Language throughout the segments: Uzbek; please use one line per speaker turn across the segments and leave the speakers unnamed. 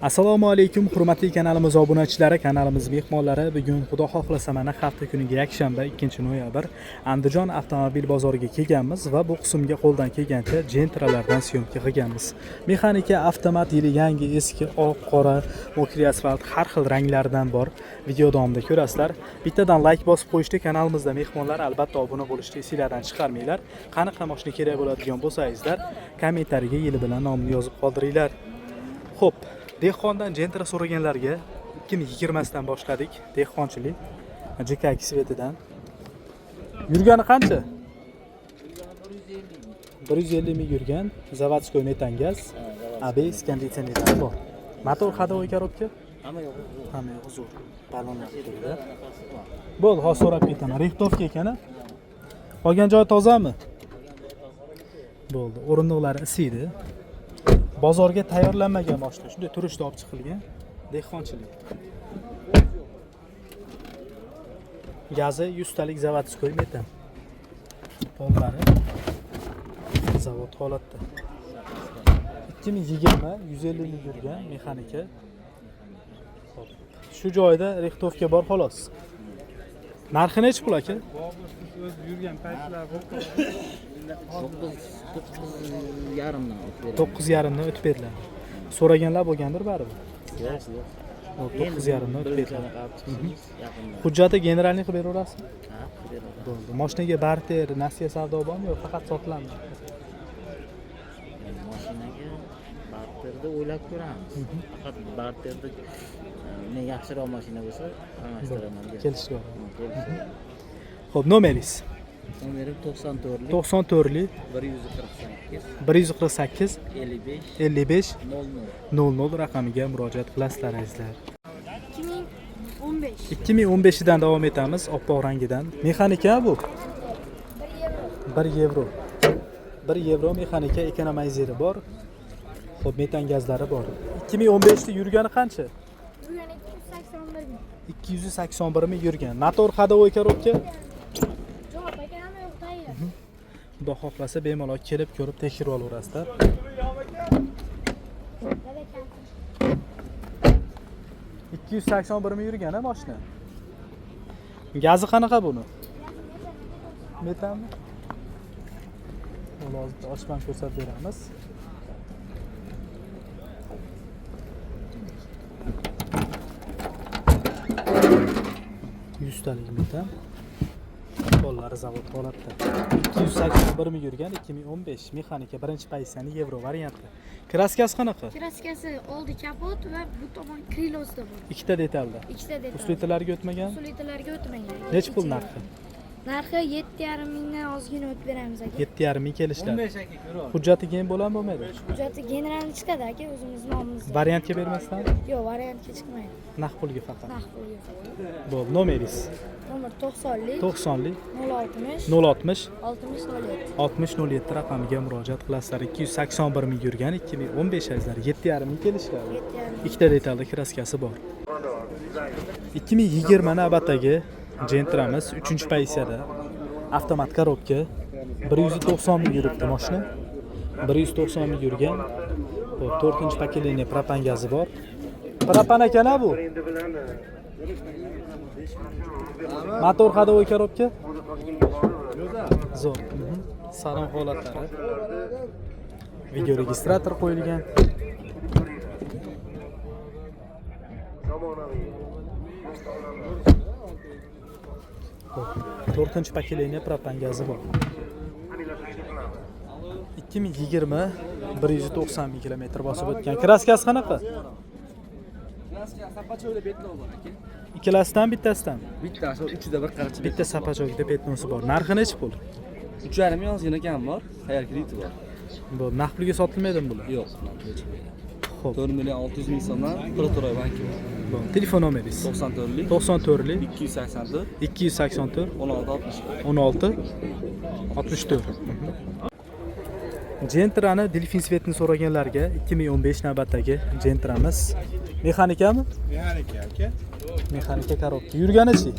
Assalomu alaykum hurmatli kanalimiz obunachilari, kanalimiz mehmonlari. Bugun xudo xohlasa mana hafta kuniga yakshanba 2-noyabr Andijon avtomobil bozoriga kelganmiz va bu qismga qo'ldan kelgancha Gentra'lardan syomka qilganmiz. Mexanika, avtomat, yili yangi, eski, oq, qora, mokri asfalt har xil ranglardan bor. Video davomida ko'rasizlar. Bittadan like bosib qo'yishni, kanalimizda mehmonlar albatta obuna bo'lishni esingizdan chiqarmanglar. Qanaqa mashina kerak bo'ladigan bo'lsangizlar, kommentariyaga yili bilan nomini yozib qoldiringlar. Xo'p, dehqondan Gentra so'raganlarga 2020 dan boshladik dehqonchilik. JKX svetidan. Yurgani qancha? 150 ming yurgan, zavodskoy metan gaz, ABS konditsionerlar bor. Motor ходовой коробка? Hamma yo'q zo'r. Balonlar turibdi. Bo'l, hozir so'rab ketaman. Rixtovka ekan-a? Qolgan joy tozami? Bo'ldi. O'rindiqlari isiydi. Bozorga tayyorlanmagan mashina, shunday turishda olib chiqilgan dehqonchilik. Gazi 100 talik zavodskoy metan. Pollari zavod holatda. 2020 150 ming yurgan mexanika. Shu joyda rixtovka bor xolos. Narxi necha pul aka?
O'z yurgan paytlar
9,5 dan o'tib beriladi. So'raganlar bo'lgandir baribir.
yo'q.
9,5 dan o'tib beriladi. Hujjati generalniy qilib beraverasizmi?
Ha, beraman.
Bo'ldi. Mashinaga barter, nasiya savdo bormi yo'q faqat sotiladimi?
Mashinaga barterda o'ylab ko'ramiz. Faqat barterda men yaxshiroq mashina bo'lsa, almashtiraman.
Kelishga bor. Xo'p, nomeringiz?
Nomerim 94lik
94lik
148
148
55
55
00.
00 raqamiga murojaat qilasizlar azizlar.
2015.
2015 dan davom etamiz, oppoq rangidan. Mexanika bu? 1 yevro. 1 yevro mexanika, ekonomizeri bor. Xo'p, metan gazlari bor. 2015 da yurgani qancha?
Yurgani 281 ming.
281 ming yurgan. Motor ходовой коробка?
Javob ekanmi yo'q tayyor.
Xudo xohlasa bemalol kelib ko'rib tekshirib olaverasizlar. 281 ming yurgan a mashina. Gazi qanaqa buni? Metanmi? Hozir ochman ko'rsatib beramiz. Yuztalik metan. Qo'llari zavod holatda. 281 ming yurgan 2015 mexanika, birinchi pozitsiyaning yevro varianti. Kraskasi qanaqa?
Kraskasi oldi kapot va bu tomon krilosda bor.
Ikkita detalda.
Ikkita detal.
Usluitlarga o'tmagan.
Usluitlarga o'tmagan.
Necha pul narxi?
Narxi 7,5 mingdan ozgina o'tib beramiz aka.
7,5 ming kelishdi. Hujjati keyin bo'ladimi, bo'lmaydi?
Hujjati generalni chiqadi aka, o'zimiz nomimizda.
Variantga bermasdan?
Yo'q, variantga chiqmaydi.
Naqd pulga faqat.
Naqd pulga.
Bo'ldi, nomeringiz?
Nomer 90lik
90lik
060
060
60 07.
6007 raqamiga murojaat qilasizlar. 281 ming yurgan 2015 azizlar, 7,5 ming kelishadi.
7,5.
Ikkita detalda kraskasi bor. 2020 navbatdagi Gentra'miz 3-pozitsiyada. Avtomat korobka 190 ming yuribdi mashina. 190 ming yurgan. 4-pokoleniya propan gazi bor. Propan ekan bu. Motor ходовой коробка? Zo'r. Salon holatlari. Video registrator qo'yilgan. To'rtinchi pokoleniya propan gazi bor. 2020 190 ming kilometr bosib o'tgan. Kraskasi qanaqa? Ikkalasidan bittasidan?
Bittasi uchida bir qarachi.
Bitta sapachogida petnosi bor. Narxi necha pul?
3,5 yozgina kam bor. Xayr krediti bor.
Bu naqd pulga sotilmaydimi bular?
Yo'q.
Xo'p.
4 million 600 ming so'mdan Protoray banki bor.
Bon, telefon nomeringiz?
94lik
94lik
284
284
16
64. Gentra'ni Delfin Svetni so'raganlarga 2015 navbatdagi Gentra'miz. Mexanikami?
Mexanika aka.
Mexanika korobka. Yurganichi?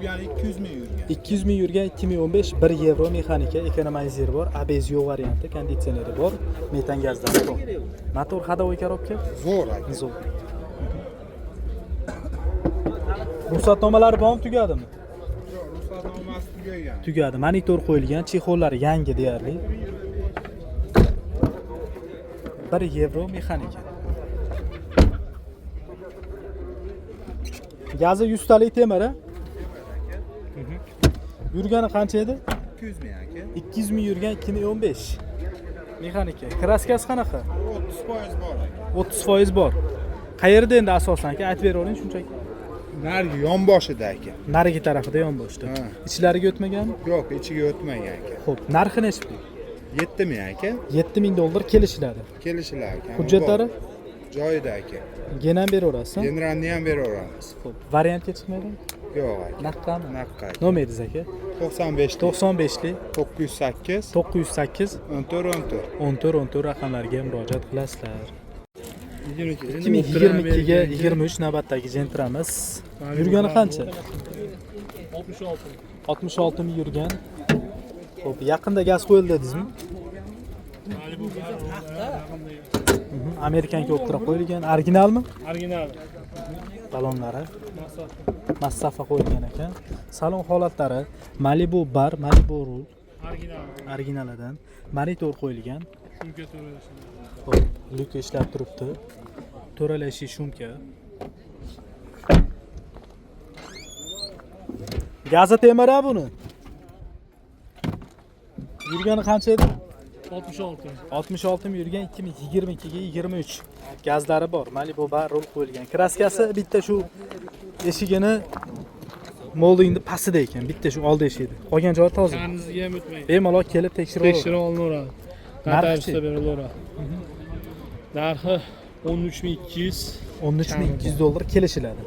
yurgani 200 ming yurgan.
200 ming yurgan 2015 1 yevro mexanika, ekonomizer bor, ABS yo'q varianti, konditsioneri bor, metan gazlari bor. Motor ходовой коробка
Zo'r aka.
zo'r. Ruxsatnomalari bormi, tugadimi?
Yo'q, ruxsatnomasi tugagan.
Tugadi. Monitor qo'yilgan, chexollari yangi deyarli. 1 yevro mexanika. Gazi 100 talik temir. Yurgani qancha edi?
200 ming aka.
200 ming yurgan 2015. Mexanika. Kraskasi qanaqa?
30% bor aka.
30% bor. Qayerda endi asosan aka? Aytib beravering shunchaki.
Narigi yonboshida aka.
Narigi tarafida yonboshda.
Ha.
Ichlariga o'tmaganmi?
Yo'q, ichiga o'tmagan aka.
Xo'p, narxi necha pul?
7 ming aka.
7000 dollar kelishiladi.
Kelishlar aka.
Hujjatlari
joyida aka.
genam beraverasiz.
Generalni ham beraveramiz.
Xo'p, variantga chiqmaydi?
Yo'q aka.
Naqami?
Naqqa.
Nomeringiz aka?
95
95lik
908
908
14
14 raqamlarga murojaat qilasizlar.
22.
2022 ga 23 navbatdagi Gentramiz. Yurgani qancha? 66 ming yurgan. Xo'p, yaqinda gaz qo'yildi dedingizmi? Amerikanka o'ttirib qo'yilgan. Originalmi?
Original.
Balonlari massafa qo'yilgan ekan. Salon holatlari Malibu bar, Malibu rul
Original.
originalidan. Monitor qo'yilgan.
Shumka to'lash.
Xo'p, lyuka ishlab turibdi. To'ralashi shumka. Gazi temira buni. Yurgani qancha edi?
66.
66 ming yurgan 2022 ga 23. Gazlari bor. Malibu bar rul qo'yilgan. Kraskasi bitta shu eshigini moldingni pastida ekan. Bitta shu oldi eshigi. Qolgan joyi toza.
Tanizga ham o'tmaydi.
Bemalol kelib tekshirib
Tekshirib olinaveradi.
Narxi-chi?
Narxi berilaveradi. Narxi 13200.
13200 dollar kelishiladi.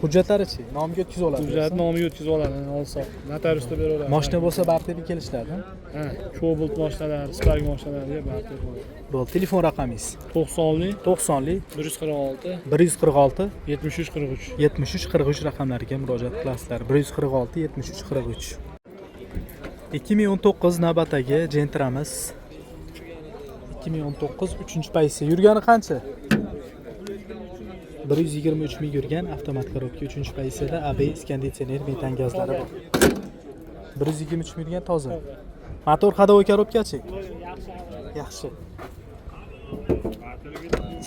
Hujjatlari-chi? Nomiga o'tkazib oladi.
Hujjat nomiga o'tkazib oladi, olsa. Notariusda beraveradi.
Mashina bo'lsa baribir kelishiladi.
Ha, Cobalt mashinalar, Spark mashinalariga baribir bo'ladi.
Bo'ldi. Telefon raqamingiz?
90li
90lik
146
146
73 43.
73 43 raqamlariga murojaat qilasizlar. 146 73 43. 2019 navbatdagi Gentramiz. 2019 3-paysi. Yurgani qancha? 123 ming yurgan avtomat korobka 3-paysida ABS konditsioner metan gazlari bor. 123 ming yurgan toza. Motor ходовой korobkachi? Yaxshi.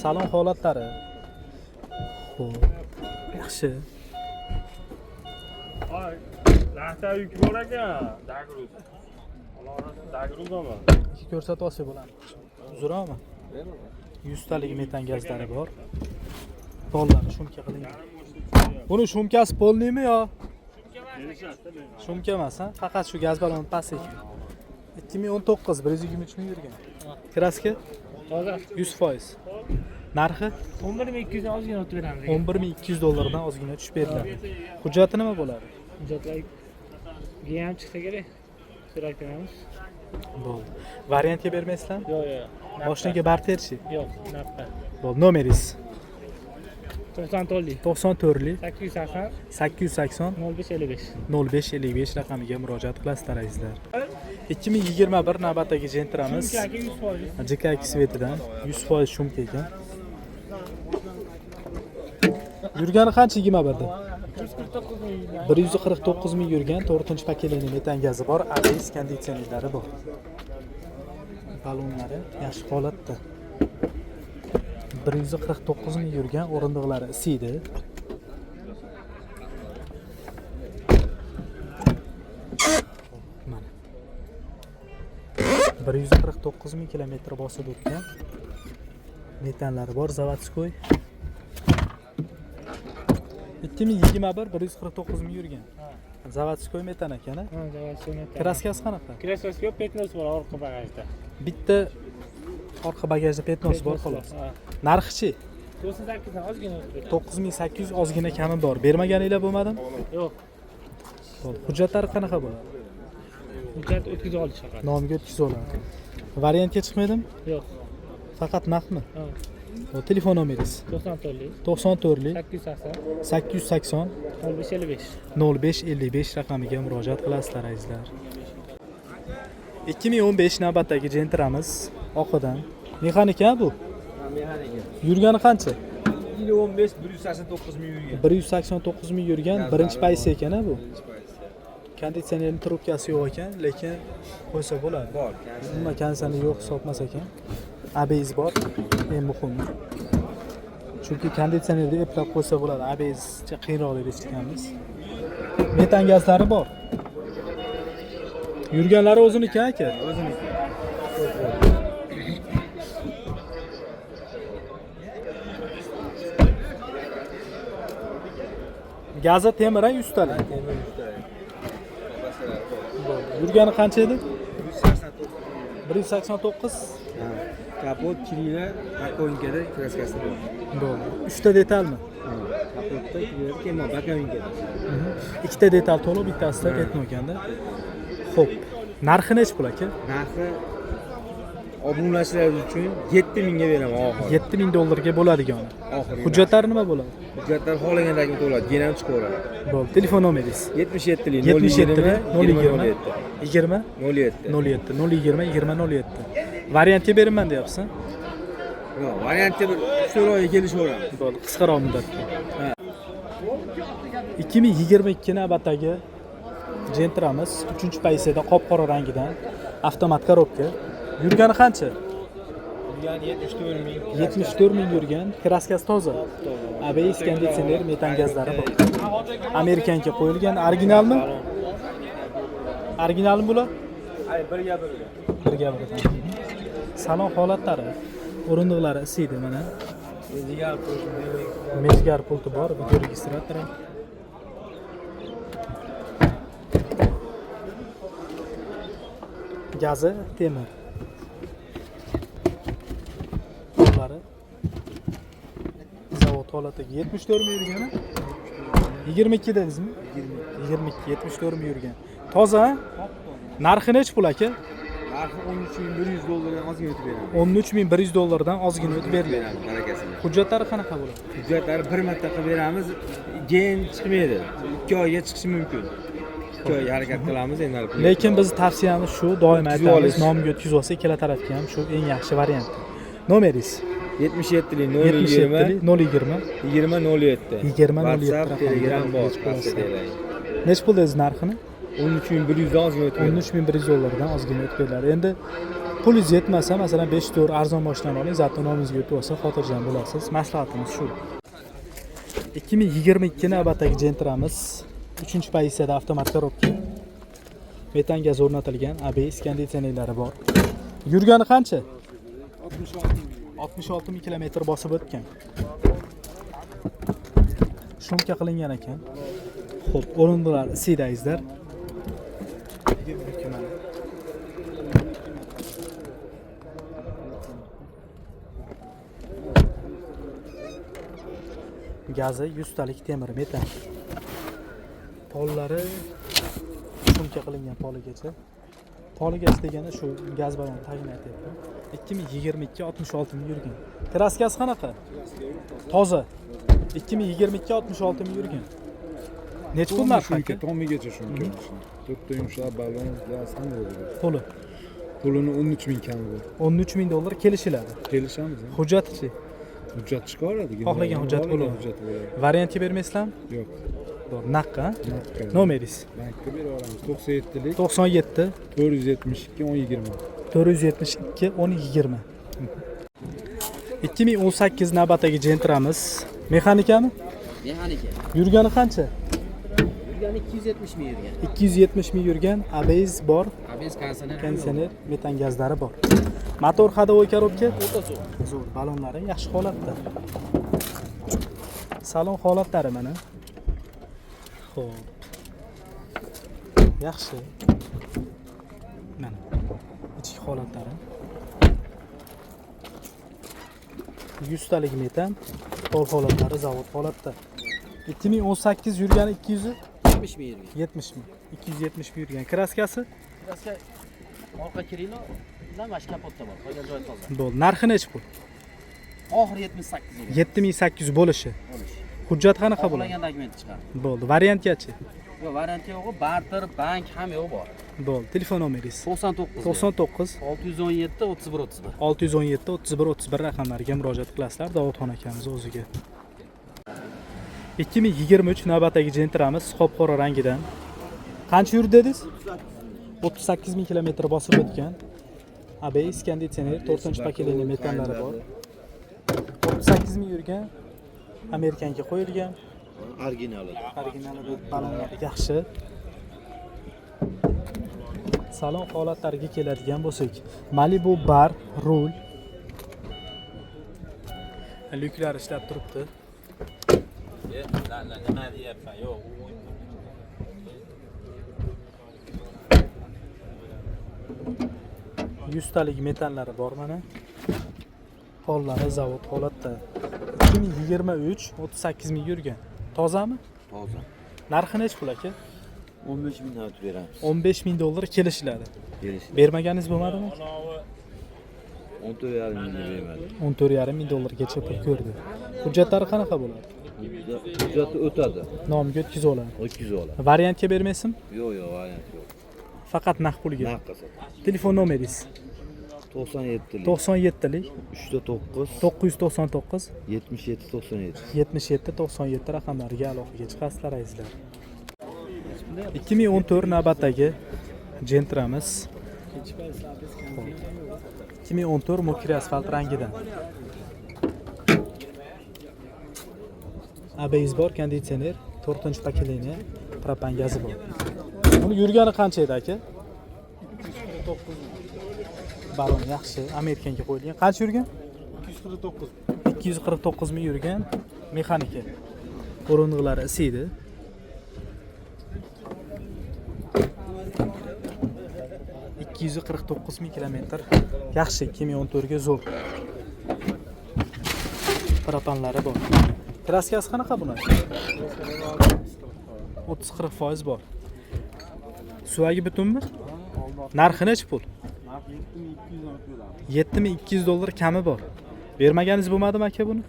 Salon holatlari. Xo'p. Yaxshi.
Ay, lahta yuk bor ekan. Dagruz. Dagruzmi?
Ikki ko'rsatib olsa bo'ladi. Uzrami? 100 talik metan gazlari bor. Pollari shumka qilingan. Buni shumkasi polnimi yo? Shumka emas, ha? Faqat shu gaz baloni past ekan. 2019 123 ming yurgan. Kraska
Toza.
100%. Narxi
11200 dan ozgina o'tib beramiz.
11200 dollardan ozgina tushib beriladi. Hujjati nima bo'ladi?
Hujjatlar ham chiqsa kerak. So'rab ko'ramiz.
Bo'ldi. Variantga bermaysizlar?
Yo'q, yo'q.
Mashinaga barterchi.
Yo'q, narxda.
Bo'ldi. Nomeringiz?
94lik
94lik
880
880
0555.
0555 raqamiga murojaat qilasizlar azizlar. 2021 navbatdagi Gentramiz
Shumkaki 100%.
JKX svetidan 100% shumka ekan. Yurgani qancha 21da?
149 ming.
149 ming yurgan 4-pakelini metan gazi bor, ABS konditsionerlari bor. Balonlari yaxshi holatda. 149 ming yurgan, o'rindiqlari isiydi. Mana. 149 ming kilometr bosib o'tgan. Metanlari bor, zavodskoy. 2021 149 ming yurgan. Zavodskoy metan ekan-a?
Ha, javob metan.
Kraskasi qanaqa?
Kraskasi yo'q, petnos bor orqa bagajda.
Bitta orqa bagajda petnos bor xolos. Narxi-chi?
98 dan ozgina o'tib beradi.
9800 ozgina kami bor. Bermaganinglar bo'lmadimi?
Yo'q,
Bo'ldi. Hujjatlari qanaqa bo'ladi?
hujjat o'tkazib olish faqat.
Nomiga o'tkazib oladi. Variantga chiqmaydimi?
Yo'q.
Faqat naqdmi?
Ha.
Bu telefon nomeringiz
94lik
94
880
880
0555
0555 raqamiga murojaat qilasizlar azizlar. 2015 navbatdagi Gentra'miz oqidan. Mexanika bu. Yurgani qancha?
15 189 ming yurgan.
189 ming yurgan, birinchi paysi ekan bu. Konditsionerning trubkasi yo'q ekan, lekin qo'ysa bo'ladi.
Bor.
Umuman konditsioner yo'q hisobmas ekan. ABS bor, eng muhimi. Chunki konditsionerni eplab qo'ysa bo'ladi. ABS qiyinroq deb eshitganmiz. Metan gazlari bor. Yurganlari o'ziniki aka.
O'ziniki.
Gazi temir 100 talik. Yurgani qancha edi? 189.
Kapot kirila bakonkada kraskasi bor.
Bo'ldi. 3 ta detalmi?
Kapotda kirila kema bakonkada.
Ikkita detal to'liq, bittasida ketmaganda. Xo'p. Narxi necha pul aka?
Narxi obunachilar uchun 7000 ga beraman oxiri.
7000 dollarga bo'ladigan.
Oxiri.
Hujjatlari nima bo'ladi?
Hujjatlar xohlagandagi to'ladi, yana ham chiqaveradi.
Bo'ldi. Telefon nomeringiz?
77 lik
77 020
20
20
07.
07 020 20 07. Variantga beraman deyapsiz?
Yo'q, variantda bir 3 oyga kelishaveramiz.
Bo'ldi. Qisqaroq muddatga. 2022 navbatdagi Gentra'miz 3-paysida qop-qora rangidan avtomat korobka. Yurgani qancha?
Yurgan 74 ming.
74 ming yurgan, kraskasi toza. ABS konditsioner, metan gazlari bor. Amerikanga qo'yilgan, originalmi? Originalmi bular?
Ay, birga.
Birga bir. Salon holatlari, o'rindiqlari isiydi mana. Mezgar pulti bor, video registratori. Gazi temir. Qo'llari zavod holatidagi 74 mi yurgani? 22 dedingizmi? 22 74 mi yurgan. Toza? Narxi necha pul aka?
Narxi 13100 dollardan ozgina o'tib beradi.
13100 dollardan ozgina o'tib beriladi.
Beramiz, barakasini.
Hujjatlari qanaqa bo'ladi?
Hujjatlar bir marta qilib beramiz, keyin chiqmaydi. 2 oyga chiqishi mumkin. 2 oy harakat qilamiz endi.
Lekin biz tavsiyamiz shu, doim aytamiz,
olish.
nomiga o'tkazib olsa ikkala tarafga ham shu eng yaxshi variant. Nomeringiz?
77 lik
77
020
020
20 07.
20
WhatsApp,
raqamiga
Telegram bor.
murojaat qilasizlar.
Telegram.
Necha pul dedingiz narxini?
13100 dan ozgina o'tib beradi.
13100 dollardan ozgina o'tib beriladi. Endi pulingiz yetmasa, masalan 5 to'rt arzon mashina oling, zato nomingizga o'tib olsa xotirjam bo'lasiz. Maslahatimiz shu. 2022 navbatdagi Gentra'miz 3-pozitsiyada avtomat korobka. Metan gaz o'rnatilgan, ABS konditsionerlari bor. Yurgani qancha? 66 ming kilometr bosib o'tgan. Shumka qilingan ekan. Xo'p, o'rindiqlar isiydangizlar. Gazi 100 talik temir metan. Pollari shumka qilingan poligacha. Poligacha degani shu gaz ballon tagini aytyapti. 2022 66 ming yurgan. Kraskasi qanaqa? Toza. 2022 66 ming yurgan. Necha pul narxi?
Shunga tomigacha shunga. To'rtta yumshoq ballon gaz ham bo'ladi.
Puli
Pulini 13 ming kami bor.
13 ming dollar kelishiladi.
Kelishamiz.
Hujjati
Hujjat chiqaradi.
xohlagan hujjat bo'ladi.
Hujjat bo'ladi.
Variantga bermaysizlarmi?
Yo'q.
Naqqa.
Naqqa.
Nomeringiz?
Bankka bera olamiz. 97 lik
97
472 1020.
472 1020. 2018 navbatdagi Gentra'miz mexanikami?
Mexanika.
Yurgani qancha?
Yurgani 270 ming yurgan.
270 ming yurgan, ABS bor,
ABS
konditsioner, metan gazlari bor. Motor ходовой korobka
o'ta zo'r.
zo'r, ballonlari yaxshi holatda. Salon holatlari mana. Xo'p. Yaxshi. Mana ichki holatlari. 100 talik metan, pol holatlari zavod holatda. 2018 yurgani
70 ming yurgan.
70 ming. 270 ming yurgan. Kraskasi?
Kraska orqa kirilo, bilan mana shu kapotda bor. Qolgan joyi toza.
Bo'ldi. Narxi necha pul?
Oxiri 78 euro.
7800 bo'lishi. Hujjat qanaqa bo'ladi?
Xohlagan dokument chiqarib.
Bo'ldi. Variantgachi?
Yo'q, variant yo'q, barter, bank ham yo'q bor.
Bo'ldi. Telefon nomeringiz?
99
99
617 31 31.
617 31 31 raqamlariga murojaat qilasizlar. Davudxon akamiz o'ziga. 2023 navbatdagi Gentra'miz qop-qora rangidan. Qancha yurdi dedingiz? 38 ming kilometr bosib o'tgan. ABS konditsioner 4-paketli metallari bor. 38 ming yurgan. Amerikanga qo'yilgan.
Originali.
Originali balonlari yaxshi. Salon holatlariga keladigan bo'lsak, Malibu bar, rul. Lyuklar ishlab turibdi.
Nima deyapman? Yo'q.
100 talik metallari bor mana. Hollari zavod holatda. 2023 38 ming yurgan. Tozami?
Toza.
Narxi necha pul aka?
15 ming avto beramiz.
15 ming dollar kelishiladi.
Berishdi.
Bermaganingiz bo'lmadimi?
14,5 ming bermadi.
14,5 ming dollargacha pul ko'rdi. Hujjatlari qanaqa bo'ladi?
Hujjati o'tadi.
Nomiga o'tkazib oladi.
200 oladi.
Variantga bermaysizmi?
Yo'q, variant yo'q.
Faqat naqd pulga.
Naqd sotadi.
Telefon nomeringiz?
97 lik
97 lik
309
999
77 97.
77 97 raqamlariga aloqaga chiqasizlar azizlar. 2014 navbatdagi Gentra'miz 2014 mokri asfalt rangidan. ABS bor, konditsioner, 4-paketli propan gazi bor. Buni yurgani qancha edi aka? 249. Balon yaxshi, Amerikanga qo'yilgan. Qancha yurgan? 249. 249 ming yurgan, mexanika. O'rindiqlari isiydi. $249,000 kilometr. Yaxshi, 2014 ga zo'r. Propanlari bor. Kraskasi qanaqa buni? 30-40% bor. Suvagi butunmi? Narxi necha pul? 7200 dollar kami bor. Bermaganingiz bo'lmadimi aka buni?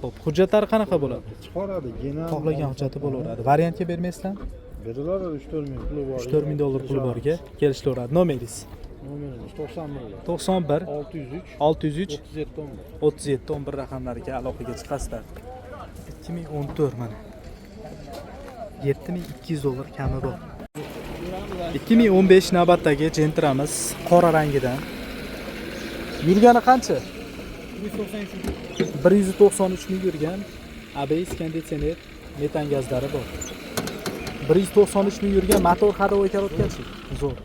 Xo'p, hujjatlari qanaqa bo'ladi?
Chiqaradi, gena.
Xohlagan hujjati bo'laveradi. Variantga bermaysizlarmi?
Beriladi 3-4 ming puli bor.
3-4 ming dollar pul borga kelishlaveradi. Nomeringiz?
Nomerimiz 91
91
603
603
37 11.
37 11 raqamlariga aloqaga chiqasizlar. 2014 mana. 7200 dollar kami bor. 2015 navbatdagi Gentra'miz qora rangidan. Yurgani qancha? 193 ming yurgan. ABS konditsioner, metan gazlari bor. 193 ming yurgan, motor harovoy ko'rayotganchi? Zo'r.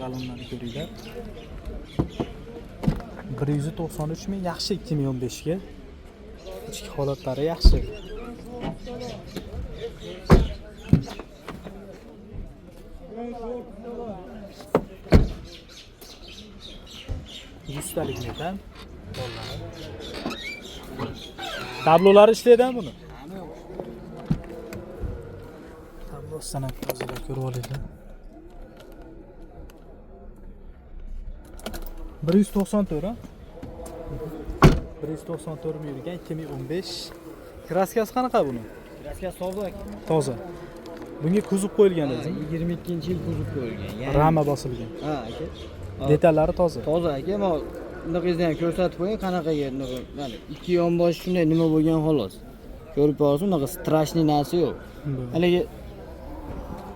Balonlarni ko'ringlar. 193 ming yaxshi 2015 ga. Ichki holatlari yaxshi. Yuztalik metan. Tablolari ishlaydi buni. Tablosidan ham tozalab ko'rib olaylik. 194 ha? 194 ming yurgan 2015. Kraskasi qanaqa buni?
Kraska toza.
Toza. Bunga kuzov qo'yilgan edi.
22-yil kuzov qo'yilgan.
Rama bosilgan.
Ha, aka.
Detallari toza.
Toza aka, mana bunaqangizni ham ko'rsatib qo'ying, qanaqaga mana ikki yonboshi shunday nima bo'lgan xolos. Ko'rib borsiz, unaqa strashniy narsa yo'q. Haligi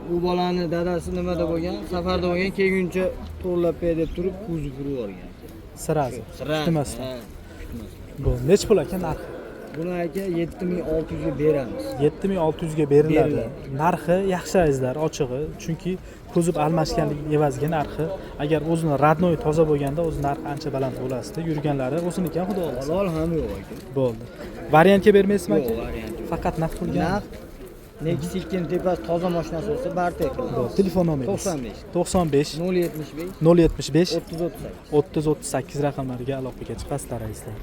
bu bolani dadasi nimada bo'lgan, safarda bo'lgan, kelguncha to'g'rilab ber deb turib kuzov urib yuborgan.
Sirazi. Kutmasdan.
Ha,
Bu necha pul ekan narxi?
Buni aka 7600 ga beramiz.
7600 ga beriladi.
Beriladi.
Narxi yaxshi azizlar, ochig'i, chunki kuzov almashganligi evaziga narxi, agar o'zini radnoy toza bo'lganda o'z narxi ancha baland bo'lasdi. Yurganlari o'ziniki ham xudo xolasa.
Halol ham yo'q aka.
Bo'ldi. Variantga bermaysizmi aka?
Yo'q, variant yo'q.
Faqat naqd pulga.
Naqd Nexus 2 tepasi toza mashinasi bo'lsa barter qilamiz.
Bo'ldi. Telefon nomeringiz?
95
95
075
075
30 38.
30 38 raqamlariga aloqaga chiqasizlar azizlar.